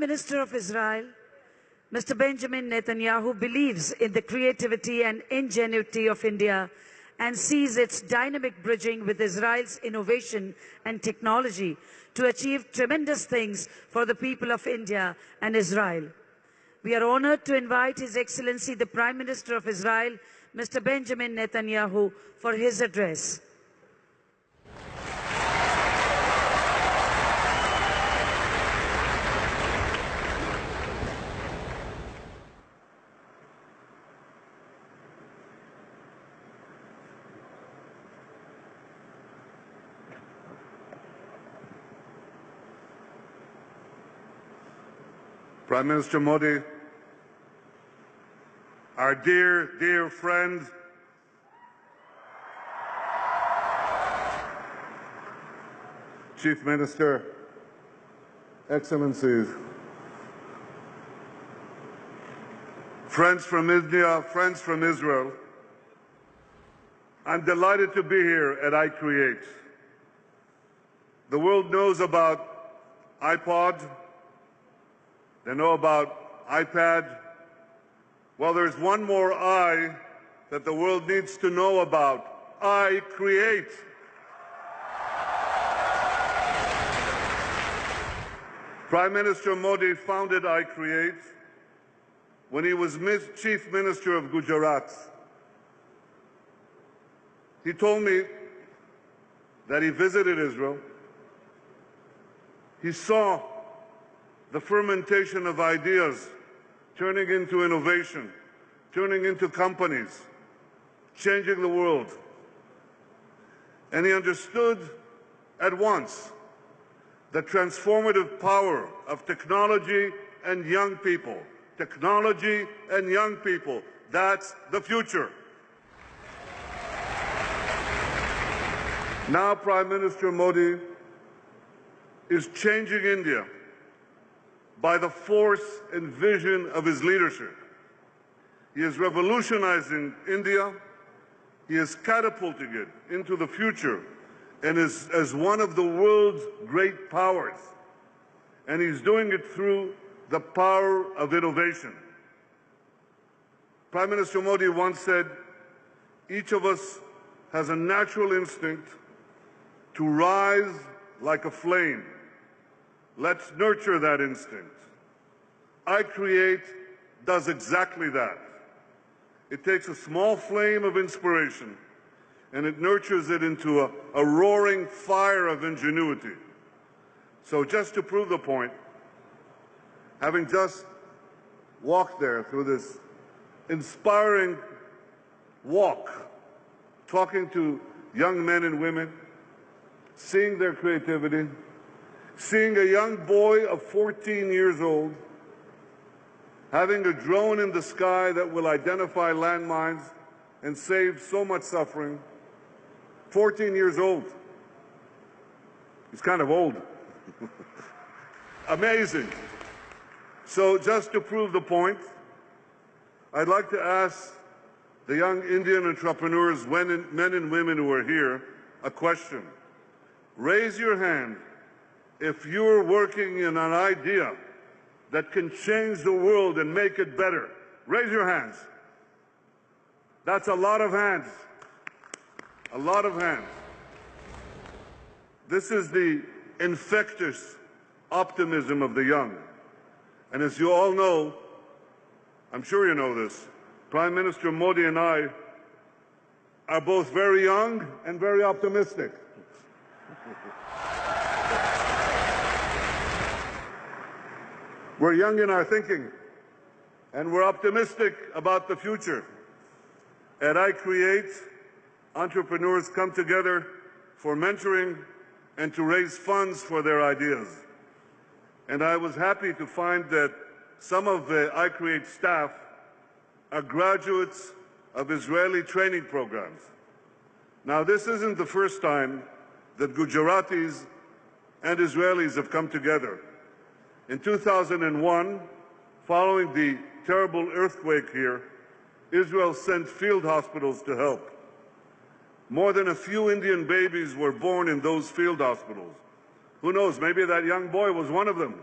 Minister of Israel, Mr. Benjamin Netanyahu, believes in the creativity and ingenuity of India and sees its dynamic bridging with Israel's innovation and technology to achieve tremendous things for the people of India and Israel. We are honored to invite His Excellency the Prime Minister of Israel, Mr. Benjamin Netanyahu, for his address. Prime Minister Modi, our dear, dear friend, Chief Minister, Excellencies, friends from India, friends from Israel, I'm delighted to be here at iCreate. The world knows about iPod. They know about iPad. Well, there's one more I that the world needs to know about. iCreate. Prime Minister Modi founded iCreate when he was Chief Minister of Gujarat. He told me that he visited Israel. He saw the fermentation of ideas turning into innovation, turning into companies, changing the world. And he understood at once the transformative power of technology and young people. Technology and young people, that's the future. Now Prime Minister Modi is changing India by the force and vision of his leadership. He is revolutionizing India. He is catapulting it into the future and is as one of the world's great powers. And he's doing it through the power of innovation. Prime Minister Modi once said, each of us has a natural instinct to rise like a flame. Let's nurture that instinct. iCreate does exactly that. It takes a small flame of inspiration and it nurtures it into a roaring fire of ingenuity. So just to prove the point, having just walked there through this inspiring walk, talking to young men and women, seeing their creativity, seeing a young boy of 14 years old having a drone in the sky that will identify landmines and save so much suffering. 14 years old. He's kind of old. Amazing. So just to prove the point, I'd like to ask the young Indian entrepreneurs, men and women who are here, a question. Raise your hand if you're working in an idea that can change the world and make it better. Raise your hands. That's a lot of hands. A lot of hands. This is the infectious optimism of the young. And as you all know, I'm sure you know this, Prime Minister Modi and I are both very young and very optimistic. We're young in our thinking, and we're optimistic about the future. At iCreate, entrepreneurs come together for mentoring and to raise funds for their ideas. And I was happy to find that some of the iCreate staff are graduates of Israeli training programs. Now, this isn't the first time that Gujaratis and Israelis have come together. In 2001, following the terrible earthquake here, Israel sent field hospitals to help. More than a few Indian babies were born in those field hospitals. Who knows, maybe that young boy was one of them.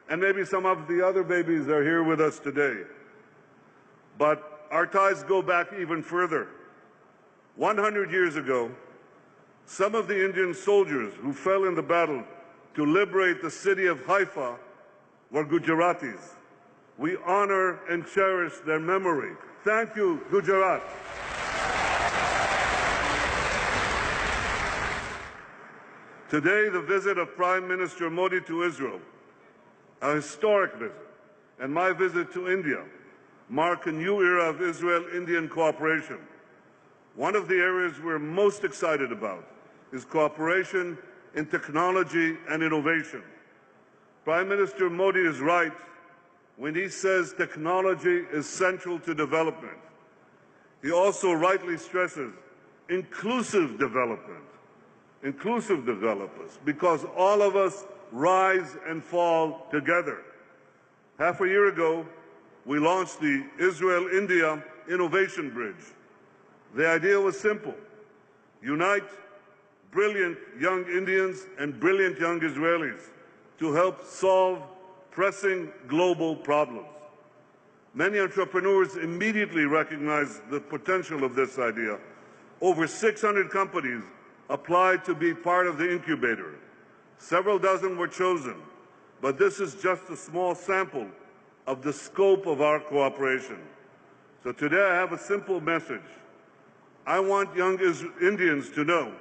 and maybe some of the other babies are here with us today. But our ties go back even further. 100 years ago, some of the Indian soldiers who fell in the battle to liberate the city of Haifa were Gujaratis. We honor and cherish their memory. Thank you, Gujarat. Today, the visit of Prime Minister Modi to Israel, a historic visit, and my visit to India mark a new era of Israel-Indian cooperation. One of the areas we're most excited about is cooperation in technology and innovation. Prime Minister Modi is right when he says technology is central to development. He also rightly stresses inclusive development. Inclusive developers, because all of us rise and fall together. Half a year ago, we launched the Israel-India Innovation Bridge. The idea was simple: unite brilliant young Indians and brilliant young Israelis to help solve pressing global problems. Many entrepreneurs immediately recognized the potential of this idea. Over 600 companies applied to be part of the incubator. Several dozen were chosen, but this is just a small sample of the scope of our cooperation. So today I have a simple message. I want young Indians to know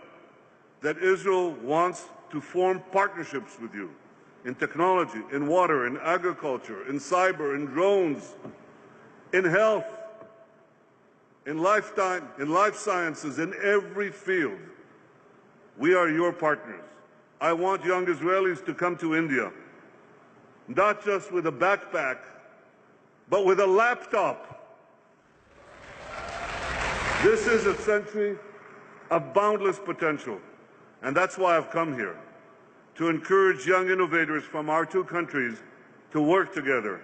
that Israel wants to form partnerships with you in technology, in water, in agriculture, in cyber, in drones, in health, in life sciences, in every field. We are your partners. I want young Israelis to come to India, not just with a backpack, but with a laptop. This is a century of boundless potential, and that's why I've come here, to encourage young innovators from our two countries to work together.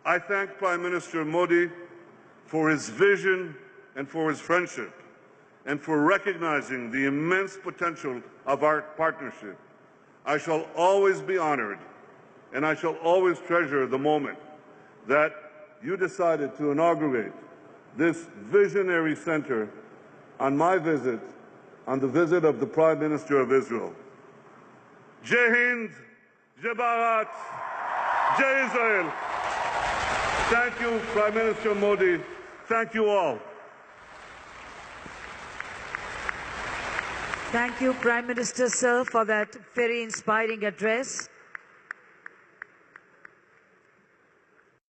I thank Prime Minister Modi for his vision and for his friendship, and for recognizing the immense potential of our partnership. I shall always be honored, and I shall always treasure the moment that you decided to inaugurate this visionary center on my visit, on the visit of the Prime Minister of Israel. Jai Hind, Jai Bharat, Jai Israel. Thank you, Prime Minister Modi. Thank you all. Thank you, Prime Minister, sir, for that very inspiring address.